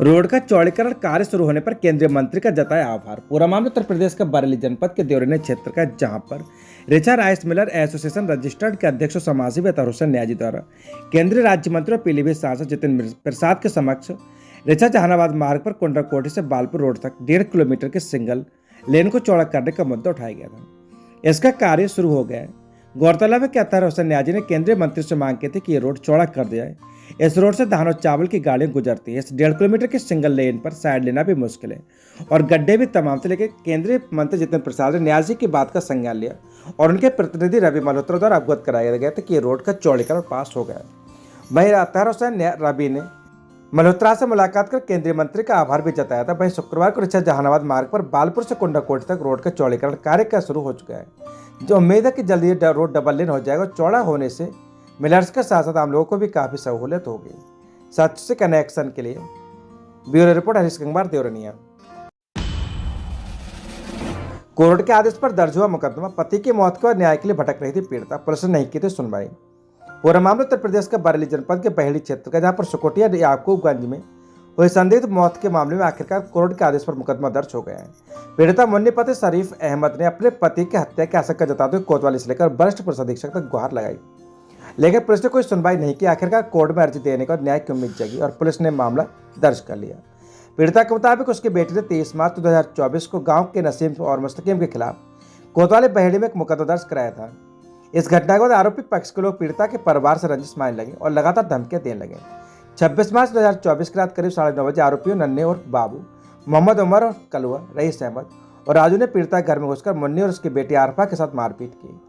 Road का चौड़ीकरण कार्य शुरू होने पर केंद्रीय मंत्री का जताया आभार। पूरा मामला उत्तर प्रदेश के बरेली जनपद के देवरिया क्षेत्र का, जहां पर Richa rice Miller association registered के अध्यक्ष और समाजी बेहतर हुसैन न्याजी द्वारा केंद्रीय राज्य मंत्री और पीलीभीत सांसद जितिन प्रसाद के समक्ष रिचा जहानाबाद मार्ग पर कुंडरकोटी से बालपुर रोड तक 1.5 किलोमीटर के सिंगल लेन को चौड़ा करने का मुद्दा उठाया गया था। इसका कार्य शुरू हो गया है। गौरतलब है कि अतहर हुसैन न्याजी ने केंद्रीय मंत्री से मांग की थी कि ये रोड चौड़ा कर दिया जाए। इस रोड से धान और चावल की गाड़ियां गुजरती है। इस 1.5 किलोमीटर के सिंगल लेन पर साइड लेना भी मुश्किल है और गड्ढे भी तमाम थे, लेकिन केंद्रीय मंत्री जितिन प्रसाद ने न्याजी की बात का संज्ञान लिया और उनके प्रतिनिधि रवि मल्होत्रा द्वारा अवगत कराया गया था कि ये रोड का चौड़ीकरण पास हो गया। वहीं अतहर हुसैन रवि ने मल्होत्रा से मुलाकात कर केंद्रीय मंत्री का आभार भी जताया था। वहीं शुक्रवार को रिचा जहानाबाद मार्ग पर बालपुर से कुंडरकोटी तक रोड का चौड़ीकरण कार्य का शुरू हो चुका है, जो उम्मीद है कि जल्द ये रोड डबल लेन हो जाएगा और चौड़ा होने से मिलर्स के साथ साथ आम लोगों को भी काफी सहूलियत होगी। सच से कनेक्शन के लिए bureau report Harish Gangwar, Deoria. Court के आदेश पर दर्ज हुआ मुकदमा। पति की मौत के बाद न्याय के लिए भटक रही थी पीड़िता, पुलिस ने नहीं की थी सुनवाई। पूरा मामला उत्तर प्रदेश के बरेली जनपद के बहेड़ी क्षेत्र का, जहां पर सुकोटिया याकूबगंज में हुई संदिग्ध मौत के मामले में आखिरकार कोर्ट के आदेश पर मुकदमा दर्ज हो गया है। पीड़िता मुन्नी पति शरीफ अहमद ने अपने पति की हत्या की आशंका जताते हुए कोतवाली से लेकर वरिष्ठ पुलिस अधीक्षक तक गुहार लगाई, लेकिन पुलिस ने कोई सुनवाई नहीं की। आखिरकार कोर्ट में अर्जी देने के बाद न्याय की उम्मीद जगी और पुलिस ने मामला दर्ज कर लिया। पीड़िता के मुताबिक उसकी बेटी ने 23 मार्च 2024 को गांव के नसीम और मुस्तकीम के खिलाफ कोतवाली बहेड़ी में एक मुकदमा दर्ज कराया था। इस घटना के बाद आरोपी पक्ष के लोग पीड़िता के परिवार से रंजिश मानने लगे और लगातार धमकियां देने लगे। 26 मार्च 2024 की रात करीब 9:30 बजे आरोपियों नन्हे और बाबू, मोहम्मद उमर और कलुआ, रईस अहमद और राजू ने पीड़िता के घर में घुसकर मुन्नी और उसकी बेटी आरफा के साथ मारपीट की।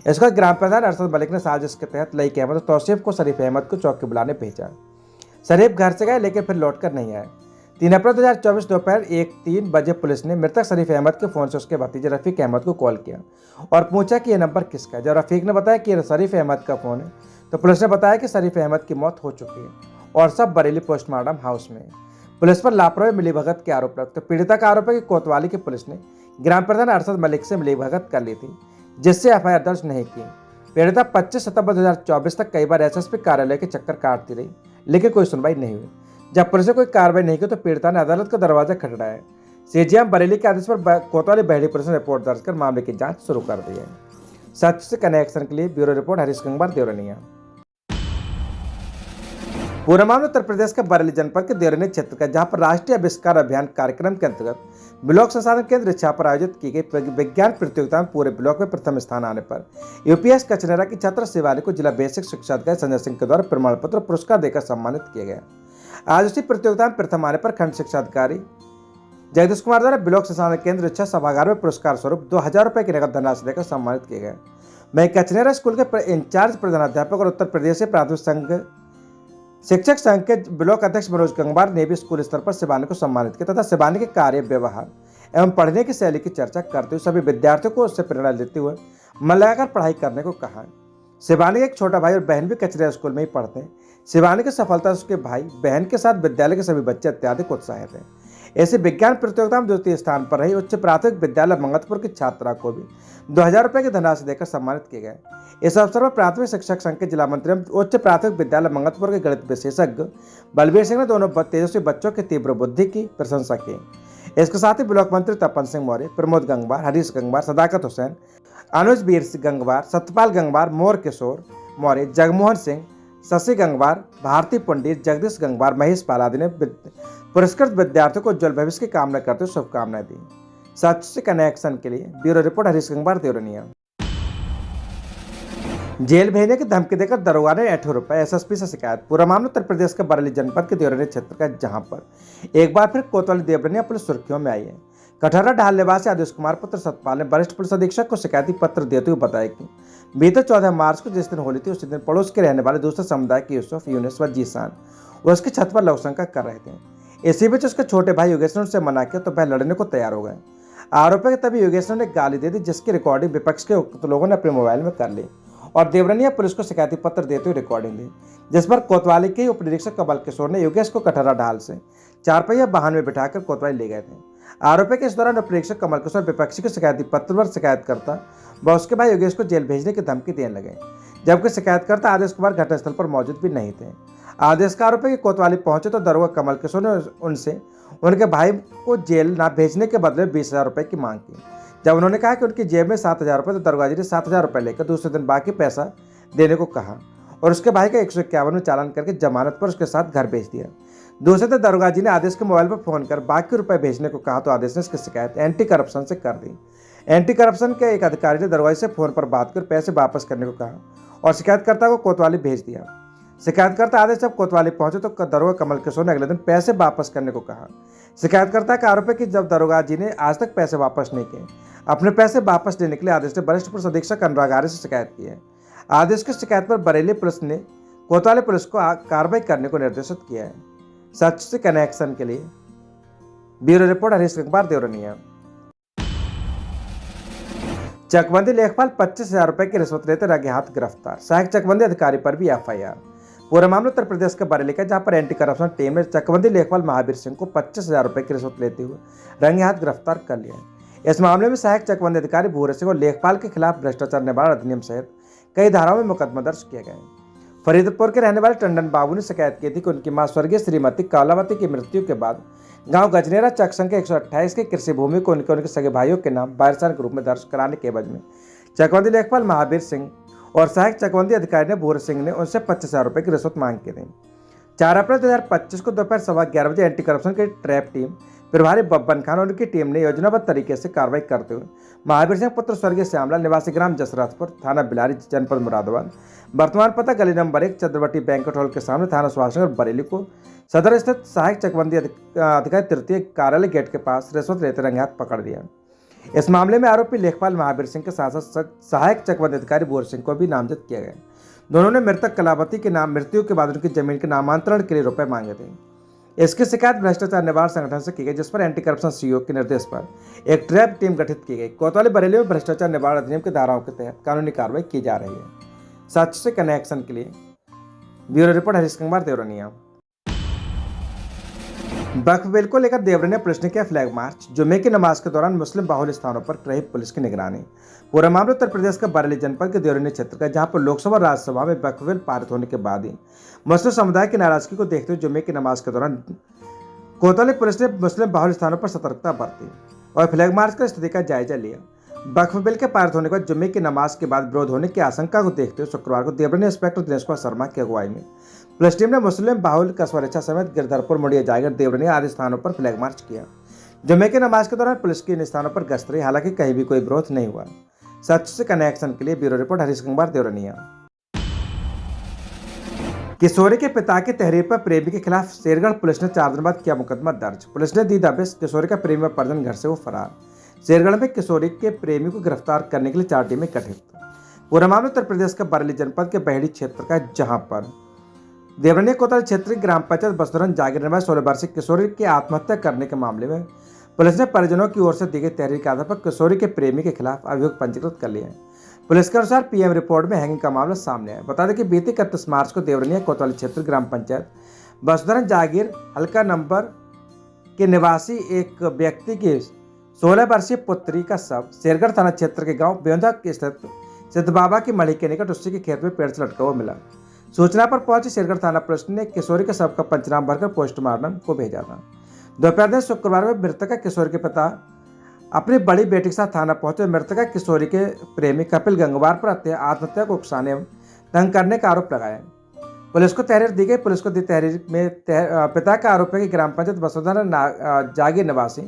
इसके बाद ग्राम प्रधान अरशद मलिक ने साजिश के तहत लईक अहमद और तौसीफ को शरीफ अहमद को चौकी बुलाने भेजा। शरीफ घर से गए लेकिन फिर लौटकर नहीं आए। 3 अप्रैल 2024 दोपहर 1:03 बजे पुलिस ने मृतक शरीफ अहमद के फोन से उसके भतीजे रफीक अहमद को कॉल किया और पूछा कि यह नंबर किसका है। जब रफीक ने बताया कि यह शरीफ अहमद का फोन है तो पुलिस ने बताया कि शरीफ अहमद की मौत हो चुकी है और सब बरेली पोस्टमार्टम हाउस में। पुलिस पर लापरवाही मिलीभगत के आरोप लगते। पीड़िता का आरोप है कि कोतवाली की पुलिस ने ग्राम प्रधान अरशद मलिक से मिलीभगत कर ली थी, जिससे एफआईआर दर्ज नहीं की। पीड़िता 25 सितंबर 2024 तक कई बार एसएसपी कार्यालय के चक्कर काटती रही, लेकिन कोई सुनवाई नहीं हुई। जब पुलिस ने कोई कार्रवाई नहीं की तो पीड़िता ने अदालत का दरवाजा खटखटाया। सीजीएम बरेली के आदेश पर कोतवाली बहेड़ी पुलिस ने रिपोर्ट दर्ज कर मामले की जांच शुरू कर दी है। सच से कनेक्शन के लिए ब्यूरो रिपोर्ट हरीश गंगवार, देवरिया। पूरा मामला उत्तर प्रदेश के बरेली जनपद के देवरिया क्षेत्र का, जहां पर राष्ट्रीय आविष्कार अभियान कार्यक्रम के अंतर्गत ब्लॉक संसाधन केंद्र इच्छा पर आयोजित की गई विज्ञान प्रतियोगिता में पूरे ब्लॉक में प्रथम स्थान आने पर यूपीएस कचनेरा की छात्रा शिवानी को जिला बेसिक शिक्षा अधिकारी संजय सिंह के द्वारा प्रमाण पत्र और पुरस्कार देकर सम्मानित किया गया। आज उसी प्रतियोगिता में प्रथम आने पर खंड शिक्षा अधिकारी जगदीश कुमार द्वारा ब्लॉक संसाधन केंद्र इच्छा सभागार में पुरस्कार स्वरूप 2000 रुपये की नगद धनराशि देकर सम्मानित किए गए। वहीं कचनेरा स्कूल के इंचार्ज प्रधानाध्यापक और उत्तर प्रदेश प्राथमिक संघ शिक्षक संघ के ब्लॉक अध्यक्ष मनोज गंगवार ने भी स्कूल स्तर पर शिवानी को सम्मानित किया तथा शिवानी के कार्य, व्यवहार एवं पढ़ने की शैली की चर्चा करते हुए सभी विद्यार्थियों को उससे प्रेरणा लेते हुए मन लगाकर पढ़ाई करने को कहा। शिवानी के एक छोटा भाई और बहन भी कचरेरा स्कूल में ही पढ़ते हैं। शिवानी की सफलता से उसके भाई बहन के साथ विद्यालय के सभी बच्चे अत्यधिक उत्साहित हैं। ऐसे विज्ञान प्रतियोगिता में द्वितीय स्थान पर रही उच्च प्राथमिक विद्यालय मंगतपुर की छात्रा को भी 2000 रुपये की धनराशि देकर सम्मानित किए गए। इस अवसर पर प्राथमिक शिक्षक संघ के जिला मंत्री उच्च प्राथमिक विद्यालय मंगतपुर के गणित विशेषज्ञ बलबीर सिंह ने दोनों तेजस्वी बच्चों की तीव्र बुद्धि की प्रशंसा की। इसके साथ ही ब्लॉक मंत्री तपन सिंह मौर्य, प्रमोद गंगवार, हरीश गंगवार, सदाकत हुसैन, अनुज वीर गंगवार, सत्यपाल गंगवार, मोर किशोर मौर्य, जगमोहन सिंह, शशि गंगवार, भारती पंडित, जगदीश गंगवार, महेश पाल आदि ने पुरस्कृत विद्यार्थियों को उज्जवल भविष्य की कामना करते हुए शुभकामनाएं दी। सच से कनेक्शन के लिए bureau report Harish Gangwar, Deoria. Jail भेजने की धमकी देकर दरोगा ने 8 रुपये, एसएसपी से शिकायत। पूरा मामला उत्तर प्रदेश के बरेली जनपद के देवरिया क्षेत्र का, जहां पर एक बार फिर कोतवाली देवरिया पुलिस सुर्खियों में आई है। कठहरा ढाल निवासी आदेश कुमार पुत्र सतपाल ने वरिष्ठ पुलिस अधीक्षक को शिकायती पत्र देते हुए बताया कि बीते 14 मार्च को जिस दिन होली थी उसी दिन पड़ोस के रहने वाले दूसरे समुदाय के यूसुफ, यूनिस व जीसान वो उसकी छत पर लवशंका कर रहे थे। इसी बीच उसके छोटे भाई योगेश ने उनसे मना किया तो वह लड़ने को तैयार हो गए। आरोप है कि तभी योगेश ने गाली दे दी, जिसकी रिकॉर्डिंग विपक्ष के उक्त लोगों ने अपने मोबाइल में कर ली और देवरिया पुलिस को शिकायती पत्र देते हुए रिकॉर्डिंग दी, जिस पर कोतवाली के उप निरीक्षक कमल किशोर ने योगेश को कठहरा ढाल से 4 पहिया वाहन में बिठाकर कोतवाली ले गए थे। आरोप है कि इस दौरान उप निरीक्षक कमल किशोर विपक्षी के शिकायती पत्र पर शिकायत करता व उसके भाई योगेश को जेल भेजने की धमकी देने लगे, जबकि शिकायतकर्ता आदेश कुमार घटनास्थल पर मौजूद भी नहीं थे। आदेश का आरोप है कि कोतवाली पहुंचे तो दरोगा कमल किशोर ने उनसे उनके भाई को जेल ना भेजने के बदले 20,000 रुपये की मांग की। जब उन्होंने कहा कि उनकी जेब में 7,000 रुपये, तो दरोगा जी ने 7,000 रुपये लेकर दूसरे दिन बाकी पैसा देने को कहा और उसके भाई का 151 में चालान करके जमानत पर उसके साथ घर भेज दिया। दूसरे दिन दरोगा जी ने आदेश के मोबाइल पर फोन कर बाकी रुपए भेजने को कहा, तो आदेश ने इसकी शिकायत एंटी करप्शन से कर दी। एंटी करप्शन के एक अधिकारी ने दरोगा जी से फोन पर बात कर पैसे वापस करने को कहा और शिकायतकर्ता को कोतवाली भेज दिया। शिकायतकर्ता आदेश जब कोतवाली पहुंचे तो दरोगा कमल किशोर ने अगले दिन पैसे वापस करने को कहा। शिकायतकर्ता का आरोप है कि जब दरोगा जी ने आज तक पैसे वापस नहीं किए, अपने पैसे वापस लेने के लिए आदेश ने वरिष्ठ पुलिस अधीक्षक अनुराग आर्य से शिकायत की है। आदेश की शिकायत पर बरेली पुलिस ने कोतवाली पुलिस को कार्रवाई करने को निर्देशित किया है। सच से कनेक्शन के लिए ब्यूरो रिपोर्ट हरीश अखबार देवरनिया। चकबंदी लेखपाल 25,000 रुपए की रिश्वत लेते रंगे हाथ गिरफ्तार, सहायक चकबंदी अधिकारी पर भी एफआईआर। पूरा मामला उत्तर प्रदेश के बरेली का, जहां पर एंटी करप्शन टीम ने चकबंदी लेखपाल महावीर सिंह को 25,000 रुपए की रिश्वत लेते हुए रंगे हाथ गिरफ्तार कर लिया। इस मामले में सहायक चकबंदी अधिकारी भूरे सिंह और लेखपाल के खिलाफ भ्रष्टाचार निवारण अधिनियम सहित कई धाराओं में मुकदमा दर्ज किए गए। फरीदपुर के रहने वाले टंडन बाबू ने शिकायत की थी कि उनकी मां स्वर्गीय श्रीमती कालावती की मृत्यु के बाद गांव गजनेरा चकसंग के 128 की कृषि भूमि को उनके सगे भाइयों के नाम वारिसान के रूप में दर्ज कराने के एवज में चकबंदी लेखपाल महावीर सिंह और सहायक चकबंदी अधिकारी ने भूरे सिंह ने उनसे 25,000 रुपये की रिश्वत मांग की थी। 4 अप्रैल 2025 को दोपहर 11:15 बजे एंटी करप्शन की ट्रैप टीम प्रभारी बब्बन खान और उनकी टीम ने योजनाबद्ध तरीके से कार्रवाई करते हुए महावीर सिंह पुत्र स्वर्गीय श्यामलाल निवासी ग्राम जसरथपुर, थाना बिलारी, जनपद मुरादाबाद, वर्तमान पता गली नंबर 1 चंद्रवटी बैंक्वेट हॉल के सामने, थाना सुभाषनगर, बरेली को सदर स्थित सहायक चकबंदी अधिकारी तृतीय कार्यालय गेट के पास रिश्वत लेते रंगे हाथ पकड़ दिया। इस मामले में आरोपी लेखपाल महावीर सिंह के साथ साथ सहायक चकबंदी अधिकारी भूर सिंह को भी नामजद किया गया। दोनों ने मृतक कलावती के नाम मृत्यु के बाद उनकी जमीन के नामांतरण के लिए रुपए मांगे थे। इसकी शिकायत भ्रष्टाचार निवारण संगठन से की गई, जिस पर एंटी करप्शन सीईओ के निर्देश पर एक ट्रैप टीम गठित की गई। कोतवाली बरेली में भ्रष्टाचार निवारण अधिनियम की धाराओं के तहत कानूनी कार्रवाई की जा रही है। सच से कनेक्शन के लिए ब्यूरो रिपोर्ट हरीश कुमार देवरनिया। वक्फ बिल को लेकर देवरनिया पुलिस ने किया फ्लैग मार्च, जुम्मे की नमाज के दौरान मुस्लिम बाहुल्य स्थानों पर रही पुलिस की निगरानी। पूरा मामला उत्तर प्रदेश का बरेली जनपद के देवरनिया क्षेत्र का, जहां पर लोकसभा और राज्यसभा में वक्फ बिल पारित होने के बाद ही मुस्लिम समुदाय की नाराजगी को देखते हुए जुम्मे की नमाज के दौरान कोतवाली पुलिस ने मुस्लिम बाहुल्य स्थानों पर सतर्कता बरती और फ्लैग मार्च कर स्थिति का जायजा लिया। वक्फ बिल के पारित होने के बाद जुम्मे की नमाज के बाद विरोध होने की आशंका को देखते हुए शुक्रवार को देवरनिया इंस्पेक्टर दिनेश कुमार शर्मा की अगुवाई में पुलिस टीम ने मुस्लिम बाहुल्य कस्बा रेछा समेत गिरधरपुर, मुड़िया, जायगढ़, देवरनिया आदि स्थानों पर फ्लैग मार्च किया। जुम्मे की नमाज के दौरान पुलिस की इन स्थानों पर गश्त रही, हालांकि कहीं भी कोई विरोध नहीं हुआ। सच से कनेक्शन के लिए ब्यूरो रिपोर्ट हरीश कुमार देवरनिया। किशोरी के पिता की तहरीर पर प्रेमी के खिलाफ शेरगढ़ पुलिस ने 4 दिन बाद किया मुकदमा दर्ज। पुलिस ने दी दबिश, किशोरी का प्रेमी परिजन घर से वो फरार। शेरगढ़ में किशोरी के प्रेमी को गिरफ्तार करने के लिए 4 टीमें गठित। पूरा मामला उत्तर प्रदेश का बरेली जनपद के बहेड़ी क्षेत्र का, जहां पर देवरनिया कोतवाली क्षेत्र की ग्राम पंचायत बसुरन जागीर निवासी 16 वर्षीय किशोरी की आत्महत्या करने के मामले में पुलिस ने परिजनों की ओर से दी गई तहरीर के आधार पर किशोरी के प्रेमी के खिलाफ अभियोग पंजीकृत कर लिया है। पुलिस के अनुसार पीएम रिपोर्ट में हैंगिंग का मामला सामने आया। बता दें कि बीते 31 मार्च को देवरनिया कोतवाली क्षेत्र ग्राम पंचायत बसुरन जागीर हल्का नंबर के निवासी एक व्यक्ति की 16 वर्षीय पुत्री का शव शेरगढ़ थाना क्षेत्र के गाँव बेंधा स्थित सिद्ध बाबा की मढ़ी के निकट उसी के खेत में पेड़ से लटका हुआ मिला। सूचना पर पहुंची शेरगढ़ थाना पुलिस ने किशोरी के शव का पंचनाम भरकर पोस्टमार्टम को भेजा था। दोपहर दिन शुक्रवार में मृतका किशोरी के पिता अपनी बड़ी बेटी के साथ थाना पहुंचे। मृतका किशोरी के प्रेमी कपिल गंगवार पर आत्महत्या को उकसाने एवं तंग करने का आरोप लगाया। पुलिस को तहरीर दी गई। पुलिस को दी तहरीर में पिता का आरोप है कि ग्राम पंचायत बसुधरा जागीर निवासी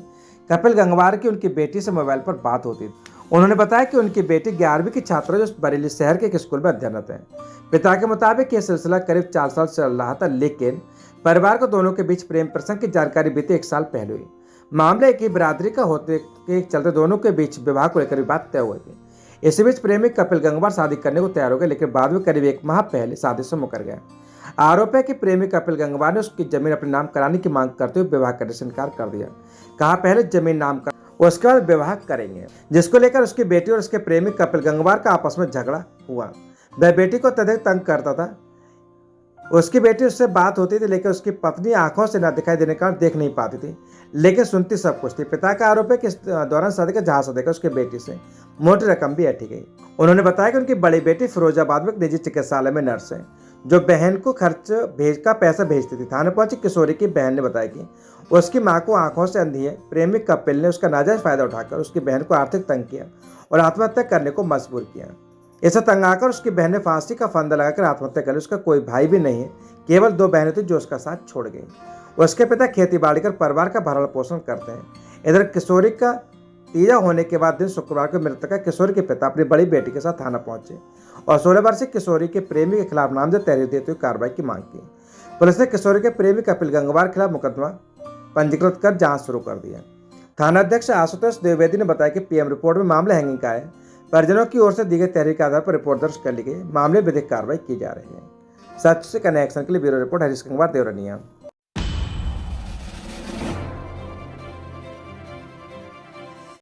कपिल गंगवार की उनकी बेटी से मोबाइल पर बात होती थी। उन्होंने बताया कि उनकी बेटी 11वीं की छात्रा जो बरेली शहर के एक स्कूल में अध्ययनरत है। पिता के मुताबिक यह सिलसिला करीब 4 साल चल रहा था, लेकिन परिवार को दोनों के बीच प्रेम प्रसंग की जानकारी बीते 1 साल पहले हुई। मामला एक ही बिरादरी का होते के चलते दोनों के बीच विवाह को लेकर बात तय हुई थी। इसी बीच प्रेमी कपिल गंगवार शादी करने को तैयार हो गए, लेकिन बाद में करीब 1 माह पहले शादी से मुकर गया। आरोप है कि प्रेमी कपिल गंगवार ने उसकी जमीन अपने नाम कराने की मांग करते हुए विवाह करने से इनकार कर दिया। कहा पहले जमीन नाम कर उसके बाद विवाह करेंगे, जिसको लेकर उसकी बेटी और उसके प्रेमी कपिल गंगवार का आपस में झगड़ा हुआ। वह बेटी को अत्यधिक तंग करता था। उसकी बेटी उससे बात होती थी, लेकिन उसकी पत्नी आंखों से न दिखाई देने का देख नहीं पाती थी, लेकिन सुनती सब कुछ थी। पिता का आरोप है कि इस दौरान शादी का जहाज देकर उसकी बेटी से मोटी रकम भी ऐठी गई। उन्होंने बताया कि उनकी बड़ी बेटी फिरोजाबाद में एक निजी चिकित्सालय में नर्स है। जो बहन को पैसा भेजती थी। थाने पहुंची किशोरी की बहन ने बताया कि उसकी मां को आंखों से अंधी है। प्रेमिक कपिल ने उसका नाजायज फायदा उठाकर उसकी बहन को आर्थिक तंग किया और आत्महत्या करने को मजबूर किया। इसे तंग आकर उसकी बहन ने फांसी का फंदा लगाकर आत्महत्या कर ली। उसका कोई भाई भी नहीं है, केवल 2 बहनें थी जो उसका साथ छोड़ गई। उसके पिता खेती बाड़ी कर परिवार का भरण पोषण करते हैं। इधर किशोरी का तीजा होने के बाद दिन शुक्रवार को मृतका किशोरी के पिता अपनी बड़ी बेटी के साथ थाना पहुंचे और 16 वर्षीय किशोरी के प्रेमी के खिलाफ नामजद तहरीर देते हुए कार्रवाई की मांग की। पुलिस ने किशोरी के प्रेमी कपिल गंगवार के खिलाफ मुकदमा पंजीकृत कर जांच शुरू कर दी है। थाना अध्यक्ष आशुतोष द्विवेदी ने बताया कि पीएम रिपोर्ट में मामला हैंगिंग का है। परिजनों की ओर से दी गई तहरीर के आधार पर रिपोर्ट दर्ज कर ली गई। मामले में विधिक कार्रवाई की जा रही है। सच से कनेक्शन के लिए ब्यूरो रिपोर्ट हरीश गंगवार, देवरनिया।